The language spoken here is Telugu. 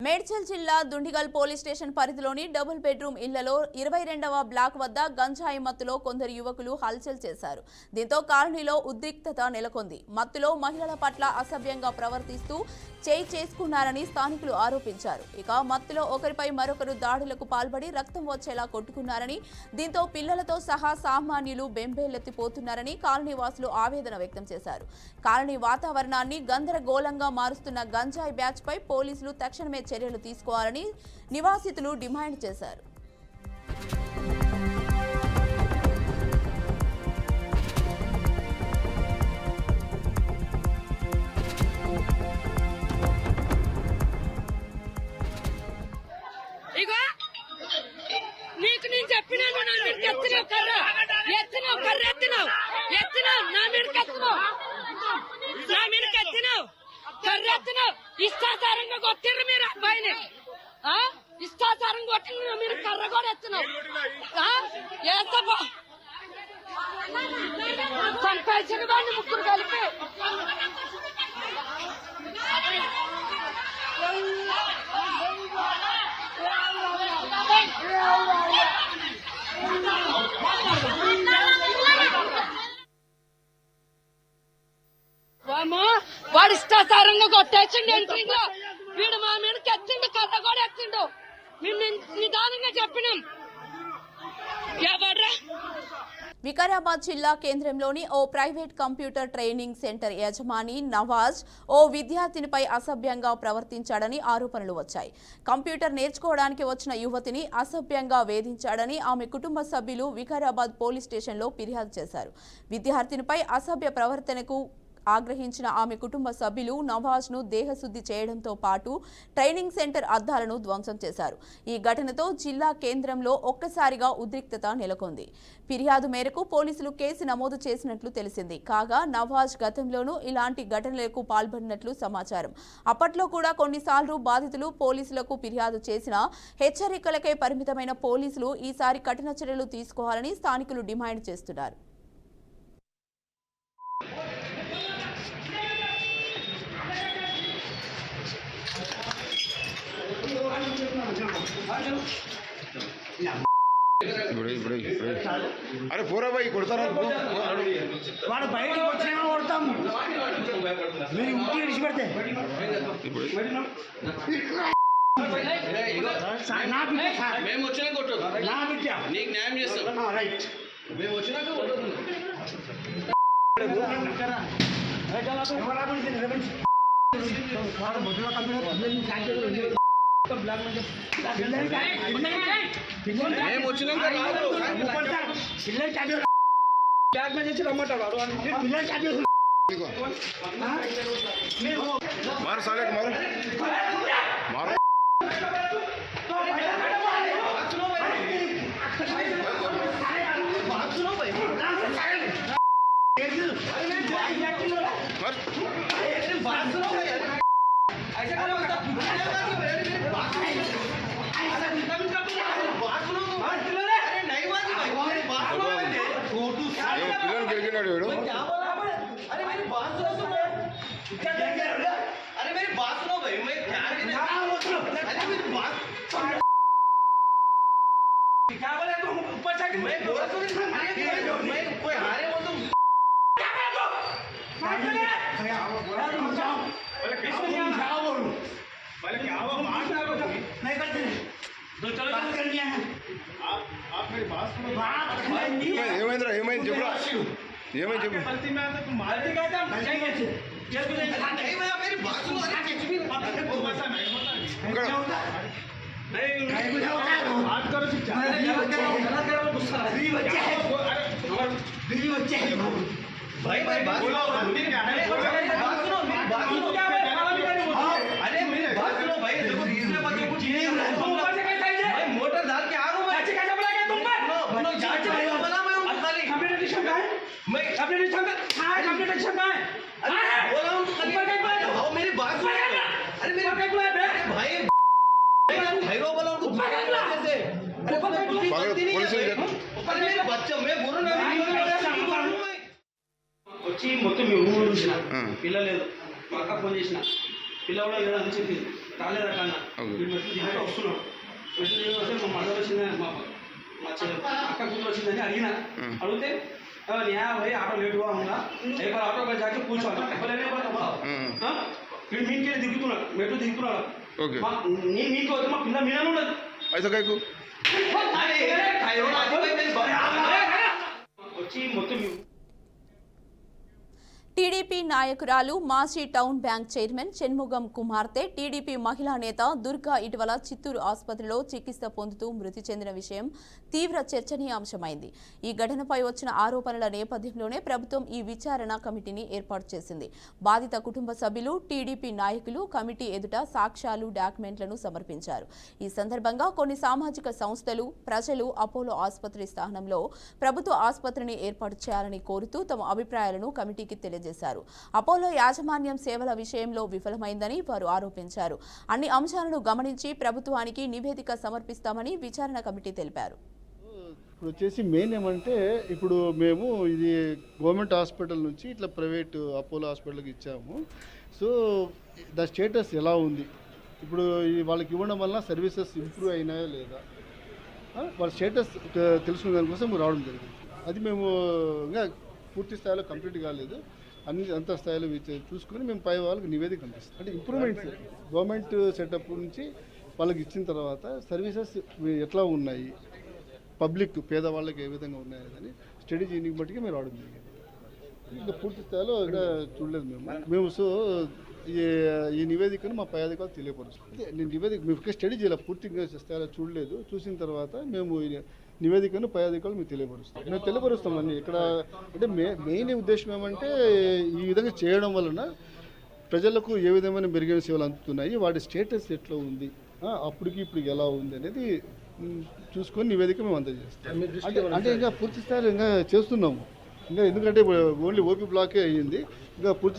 మేడ్చల్ జిల్లా దుండిగల్ పోలీస్ స్టేషన్ పరిధిలోని డబుల్ బెడ్రూమ్ ఇళ్లలో 22వ బ్లాక్ వద్ద గంజాయి మత్తులో కొందరు యువకులు హల్చల్ చేశారు. దీంతో కాలనీలో ఉద్రిక్తత నెలకొంది. మత్తులో మహిళల పట్ల అసభ్యంగా ప్రవర్తిస్తూ చేయి చేసుకున్నారని స్థానికులు ఆరోపించారు. ఇక మత్తులో ఒకరిపై మరొకరు దాడులకు పాల్పడి రక్తం వచ్చేలా కొట్టుకున్నారని, దీంతో పిల్లలతో సహా సామాన్యులు బెంబేలెత్తిపోతున్నారని కాలనీవాసులు ఆవేదన వ్యక్తం చేశారు. కాలనీ వాతావరణాన్ని గందరగోళంగా మారుస్తున్న గంజాయి బ్యాచ్ పై పోలీసులు తక్షణమే చర్యలు తీసుకోవాలని నివాసితులు డిమాండ్ చేశారు. ఇష్టాచారంగా కొట్టిర్రు మీరు అబ్బాయిని, ఇష్టాచారంగా కొట్టిన మీరు కర్ర కూడా ఎత్తున్నావు. సంపాదించిన వాడిని ముగ్గురు కలిపి వాడు ఇష్టాచారంగా కొట్టేసిండు. ఎంట్రింగ్ లో వీడు మా మీదకి ఎత్తిండు, కర్ర కూడా ఎత్తిండు. మేము నిదానంగా చెప్పినాం. వికారాబాద్ జిల్లా కేంద్రంలోని ఓ ప్రైవేట్ కంప్యూటర్ ట్రైనింగ్ సెంటర్ యజమాని నవాజ్ ఓ విద్యార్థినిపై అసభ్యంగా ప్రవర్తించాడని ఆరోపణలు వచ్చాయి. కంప్యూటర్ నేర్చుకోవడానికి వచ్చిన యువతిని అసభ్యంగా వేధించాడని ఆమె కుటుంబ సభ్యులు వికారాబాద్ పోలీస్ స్టేషన్లో ఫిర్యాదు చేశారు. విద్యార్థినిపై అసభ్య ప్రవర్తనకు ఆగ్రహించిన ఆమె కుటుంబ సభ్యులు నవాజ్ను దేహశుద్ధి చేయడంతో పాటు ట్రైనింగ్ సెంటర్ అద్దాలను ధ్వంసం చేశారు. ఈ ఘటనతో జిల్లా కేంద్రంలో ఒక్కసారిగా ఉద్రిక్తత నెలకొంది. ఫిర్యాదు మేరకు పోలీసులు కేసు నమోదు చేసినట్లు తెలిసింది. కాగా నవాజ్ గతంలోనూ ఇలాంటి ఘటనలకు పాల్పడినట్లు సమాచారం. అప్పట్లో కూడా కొన్నిసార్లు బాధితులు పోలీసులకు ఫిర్యాదు చేసినా హెచ్చరికలకే పరిమితమైన పోలీసులు ఈసారి కఠిన చర్యలు తీసుకోవాలని స్థానికులు డిమాండ్ చేస్తున్నారు. अरे पूरा भाई कोड़ता వాడు బయటికి వచ్చినా కొడతాం. మీరు ఇంటికి విడిచిపెడితే నా బిడ్డ మేము వచ్చినా కొట్టు, నా బిడ్డ నీకు న్యాయం చేస్తాం. రైట్ మేము వచ్చినాక మేము వచ్చినాక బ్యాగ్ మీద నుంచి రమ్మంటారు. मारो साले को मारो मारो పిల్లలు గెలిగినాడు వీడు. अरे मेरी बात सुनो भाई, मैं क्या अरे मेरी बात क्या बोले तुम ऊपर जाके मैं बोला तो मैं कोई हारे हो तुम नहीं करते तो चलो बात करनी है. आप मेरी बात सुनो. ఏమైందిరా ఏమైంది చెప్పురా ఏమైంది చెప్పు. गलती में तो मारती क्या था नहीं मैं मेरी बात सुनो. अरे कुछ भी वैसा नहीं होता नहीं बात करो भाई भाई बात सुनो. बात सुनो मेरी बात सुनो. अरे मेरी बात सुनो भाई, देखो इसमें बात कुछ नहीं है. भाई मोटर डाल के आ रहा हूं मैं. अच्छा कैसे बोला क्या तुम पर नो जांच नहीं बोला मैं खाली कंप्यूटर का है. मैं कंप्यूटर का हां कंप्यूटर का है. अरे बोला हूं ऊपर कहीं पर आओ. मेरी बात सुनो. अरे मेरा कहीं पर भाई भाई रो बोला उनको कैसे. अरे पुलिस ने ऊपर मेरे बच्चा मैं बोल रहा हूं వచ్చి మొత్తం మీ ఊరు చూసిన పిల్ల లేదు, మా అక్క ఫోన్ చేసిన పిల్ల కూడా లేదని చెప్పింది. రాలేదా కన్నా ఓకే. ఈ మెట్లు దిగాక వస్తున్నాం మెట్లు దిగి వస్తే మా మదర్ వచ్చింది మా అక్క కూతురు వచ్చిందని అడిగిన అడిగితే న్యా भाई ऑटो लेट हुआ होगा एक बार ऑटो में जाके पूछो लेने వీడు మీకెళ్ళి దిగుతున్నాడు మెట్లు దిగుతున్నాడు ఓకే నేను మీకు వద్దు మా పిల్ల మీన ఉండదు అయితే కాయకు వచ్చి మొత్తం టీడీపీ నాయకురాలు మాజీ టౌన్ బ్యాంక్ చైర్మన్ షణ్ముగం కుమార్తె టీడీపీ మహిళా నేత దుర్గా ఇటీవల చిత్తూరు ఆసుపత్రిలో చికిత్స పొందుతూ మృతి చెందిన విషయం తీవ్ర చర్చనీయాంశమైంది. ఈ ఘటనపై వచ్చిన ఆరోపణల నేపథ్యంలోనే ప్రభుత్వం ఈ విచారణ కమిటీని ఏర్పాటు చేసింది. బాధిత కుటుంబ సభ్యులు, టీడీపీ నాయకులు కమిటీ ఎదుట సాక్ష్యాలు, డాక్యుమెంట్లను సమర్పించారు. ఈ సందర్భంగా కొన్ని సామాజిక సంస్థలు, ప్రజలు అపోలో ఆసుపత్రి స్థానంలో ప్రభుత్వ ఆసుపత్రిని ఏర్పాటు చేయాలని కోరుతూ తమ అభిప్రాయాలను కమిటీకి తెలియజేశారు. అపోలో యాజమాన్యం సేవల విషయంలో విఫలమైందని వారు ఆరోపించారు. అన్ని అంశాలను గమనించి ప్రభుత్వానికి నివేదిక సమర్పిస్తామని విచారణ కమిటీ తెలిపారు. ఇప్పుడు వచ్చేసి మెయిన్ ఏమంటే ఇప్పుడు మేము ఇది గవర్నమెంట్ హాస్పిటల్ నుంచి ఇట్లా ప్రైవేట్ అపోలో హాస్పిటల్కి ఇచ్చాము. సో ద స్టేటస్ ఎలా ఉంది, ఇప్పుడు వాళ్ళకి ఇవ్వడం వల్ల సర్వీసెస్ ఇంప్రూవ్ అయినాయా లేదా, వాళ్ళ స్టేటస్ తెలుసుకునే దానికోసం రావడం జరిగింది. అది మేము ఇంకా పూర్తి స్థాయిలో కంప్లీట్ కాలేదు, అంత స్థాయిలో చూసుకొని మేము పై వాళ్ళకి నివేదిక పంపిస్తాం. అంటే ఇంప్రూవ్మెంట్స్ గవర్నమెంట్ సెటప్ నుంచి వాళ్ళకి ఇచ్చిన తర్వాత సర్వీసెస్ ఎట్లా ఉన్నాయి, పబ్లిక్ పేదవాళ్ళకి ఏ విధంగా ఉన్నాయని స్టడీ చేయడానికి బట్టిగా మేము రావడం జరిగింది. ఇంకా పూర్తి స్థాయిలో ఇంకా చూడలేదు మేము. సో ఈ నివేదికను మా పై అధికారులు తెలియపరుస్తాం. నేను నివేదిక మేము స్టడీ చేయలేదు, పూర్తిగా స్థాయిలో చూడలేదు. చూసిన తర్వాత మేము నివేదికను పై అధికారులు మేము తెలియపరుస్తాం అన్నీ. ఇక్కడ అంటే మెయిన్ ఉద్దేశం ఏమంటే ఈ విధంగా చేయడం వలన ప్రజలకు ఏ విధమైన మెరుగైన సేవలు అందుతున్నాయి, వాటి స్టేటస్ ఎట్లా ఉంది, అప్పటికి ఇప్పుడు ఎలా ఉంది అనేది చూసుకొని నివేదిక మేము అందజేస్తాం. అంటే ఇంకా పూర్తి స్థాయిలో ఇంకా చేస్తున్నాము. ఇంకా ఎందుకంటే ఓన్లీ ఓపీ బ్లాకే అయ్యింది, ఇంకా పూర్తి